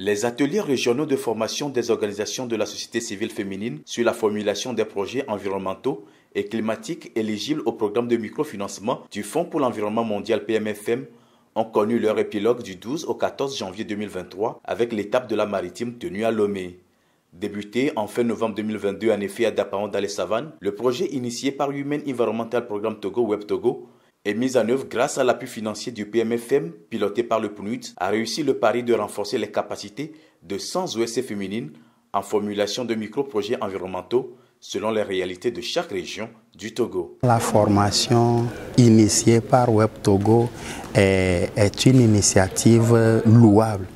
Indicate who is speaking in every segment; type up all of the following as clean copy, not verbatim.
Speaker 1: Les ateliers régionaux de formation des organisations de la société civile féminine sur la formulation des projets environnementaux et climatiques éligibles au programme de microfinancement du Fonds pour l'environnement mondial PMFM ont connu leur épilogue du 12 au 14 janvier 2023 avec l'étape de la maritime tenue à Lomé. Débuté en fin novembre 2022 en effet à Dapaon dans les savanes, le projet initié par Human Environmental Programme Togo Web Togo est mis en œuvre grâce à l'appui financier du PMFM piloté par le PNUD, a réussi le pari de renforcer les capacités de 100 OSC féminines en formulation de micro-projets environnementaux selon les réalités de chaque région du Togo.
Speaker 2: La formation initiée par Web Togo est une initiative louable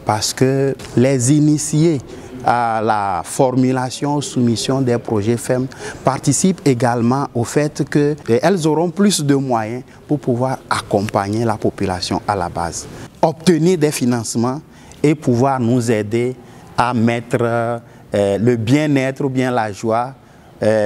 Speaker 2: parce que les initiés à la formulation, soumission des projets FEM participent également au fait qu'elles auront plus de moyens pour pouvoir accompagner la population à la base, obtenir des financements et pouvoir nous aider à mettre le bien-être ou bien la joie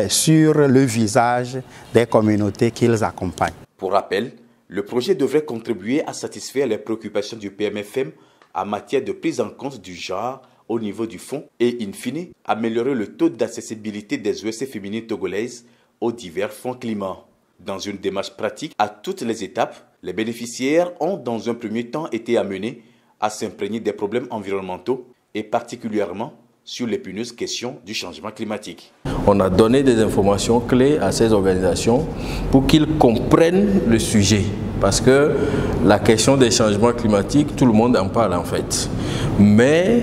Speaker 2: sur le visage des communautés qu'ils accompagnent.
Speaker 1: Pour rappel, le projet devrait contribuer à satisfaire les préoccupations du PMFM en matière de prise en compte du genre au niveau du fonds et, in fine, améliorer le taux d'accessibilité des OSC féminines togolaises aux divers fonds climat. Dans une démarche pratique à toutes les étapes, les bénéficiaires ont dans un premier temps été amenés à s'imprégner des problèmes environnementaux et particulièrement sur l'épineuses question du changement climatique.
Speaker 3: On a donné des informations clés à ces organisations pour qu'ils comprennent le sujet. Parce que la question des changements climatiques, tout le monde en parle en fait. Mais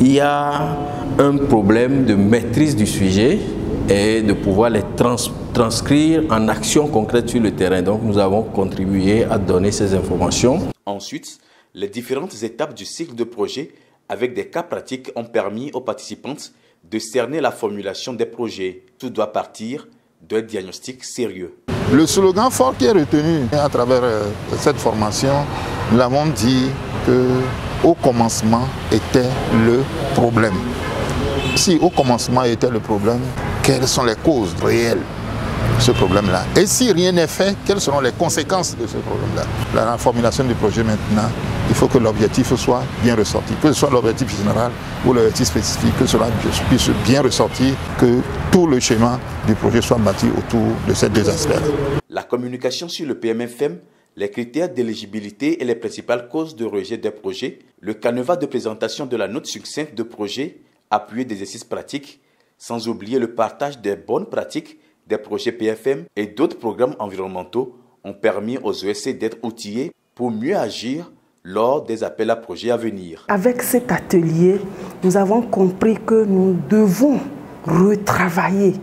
Speaker 3: il y a un problème de maîtrise du sujet et de pouvoir les transcrire en actions concrètes sur le terrain. Donc nous avons contribué à donner ces informations.
Speaker 1: Ensuite, les différentes étapes du cycle de projet avec des cas pratiques ont permis aux participantes de cerner la formulation des projets. Tout doit partir d'un diagnostic sérieux.
Speaker 4: Le slogan fort qui est retenu à travers cette formation, nous l'avons dit qu'au commencement était le problème. Si au commencement était le problème, quelles sont les causes réelles de ce problème-là? Et si rien n'est fait, quelles seront les conséquences de ce problème-là? La formulation du projet maintenant, il faut que l'objectif soit bien ressorti, que ce soit l'objectif général ou l'objectif spécifique, que cela puisse bien ressortir, que tout le schéma du projet soit bâti autour de ces deux aspects-là.
Speaker 1: La communication sur le PMFM, les critères d'éligibilité et les principales causes de rejet des projets, le canevas de présentation de la note succincte de projet, appuyé d'exercices pratiques, sans oublier le partage des bonnes pratiques des projets PFM et d'autres programmes environnementaux ont permis aux OSC d'être outillés pour mieux agir lors des appels à projets à venir.
Speaker 5: Avec cet atelier, nous avons compris que nous devons retravailler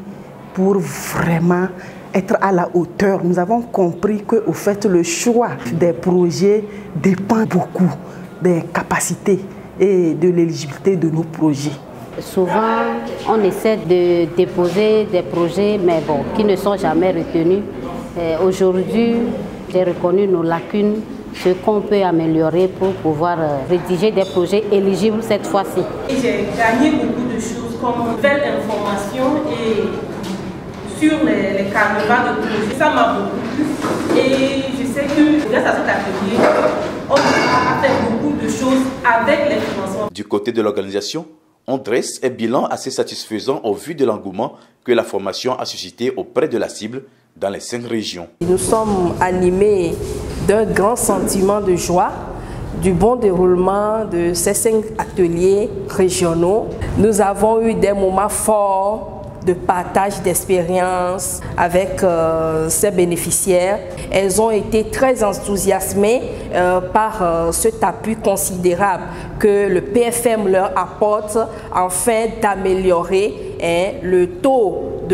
Speaker 5: pour vraiment être à la hauteur. Nous avons compris que, au fait, le choix des projets dépend beaucoup des capacités et de l'éligibilité de nos projets.
Speaker 6: Souvent, on essaie de déposer des projets, mais bon, qui ne sont jamais retenus. Aujourd'hui, j'ai reconnu nos lacunes, ce qu'on peut améliorer pour pouvoir rédiger des projets éligibles cette fois-ci.
Speaker 7: J'ai gagné beaucoup de choses comme nouvelles informations et sur les canevas de projets. Ça m'a beaucoup plu et je sais que grâce à cet atelier, on va faire beaucoup de choses avec les financements.
Speaker 1: Du côté de l'organisation, on dresse un bilan assez satisfaisant au vu de l'engouement que la formation a suscité auprès de la cible dans les 5 régions.
Speaker 8: Nous sommes animés d'un grand sentiment de joie du bon déroulement de ces 5 ateliers régionaux. Nous avons eu des moments forts de partage d'expériences avec ces bénéficiaires. Elles ont été très enthousiasmées par cet appui considérable que le PFM leur apporte afin d'améliorer le taux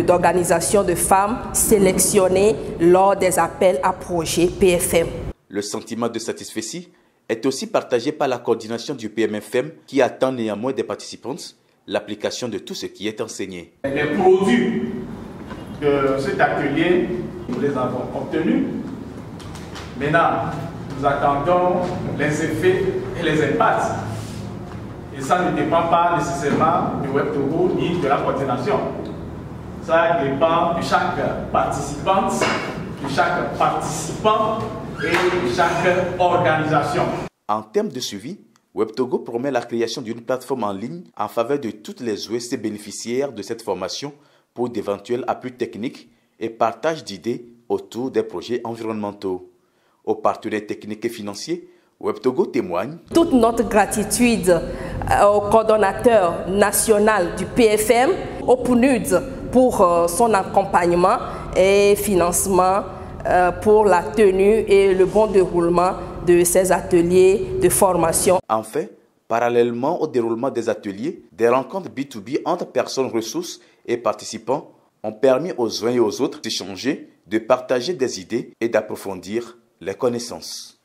Speaker 8: d'organisation de femmes sélectionnées lors des appels à projets PFM.
Speaker 1: Le sentiment de satisfaction est aussi partagé par la coordination du PMFM qui attend néanmoins des participantes l'application de tout ce qui est enseigné.
Speaker 9: Les produits de cet atelier, nous les avons obtenus. Maintenant, nous attendons les effets et les impacts. Et ça ne dépend pas nécessairement du Web Togo ni de la coordination. Ça dépend de chaque participante, de chaque participant et de chaque organisation.
Speaker 1: En termes de suivi, WebTogo promet la création d'une plateforme en ligne en faveur de toutes les OSC bénéficiaires de cette formation pour d'éventuels appuis techniques et partage d'idées autour des projets environnementaux. Aux partenaires techniques et financiers, WebTogo témoigne.
Speaker 8: Toute notre gratitude au coordonnateur national du PFM, au PNUD, pour son accompagnement et financement pour la tenue et le bon déroulement de ces ateliers de formation.
Speaker 1: Enfin, parallèlement au déroulement des ateliers, des rencontres B2B entre personnes ressources et participants ont permis aux uns et aux autres d'échanger, de partager des idées et d'approfondir les connaissances.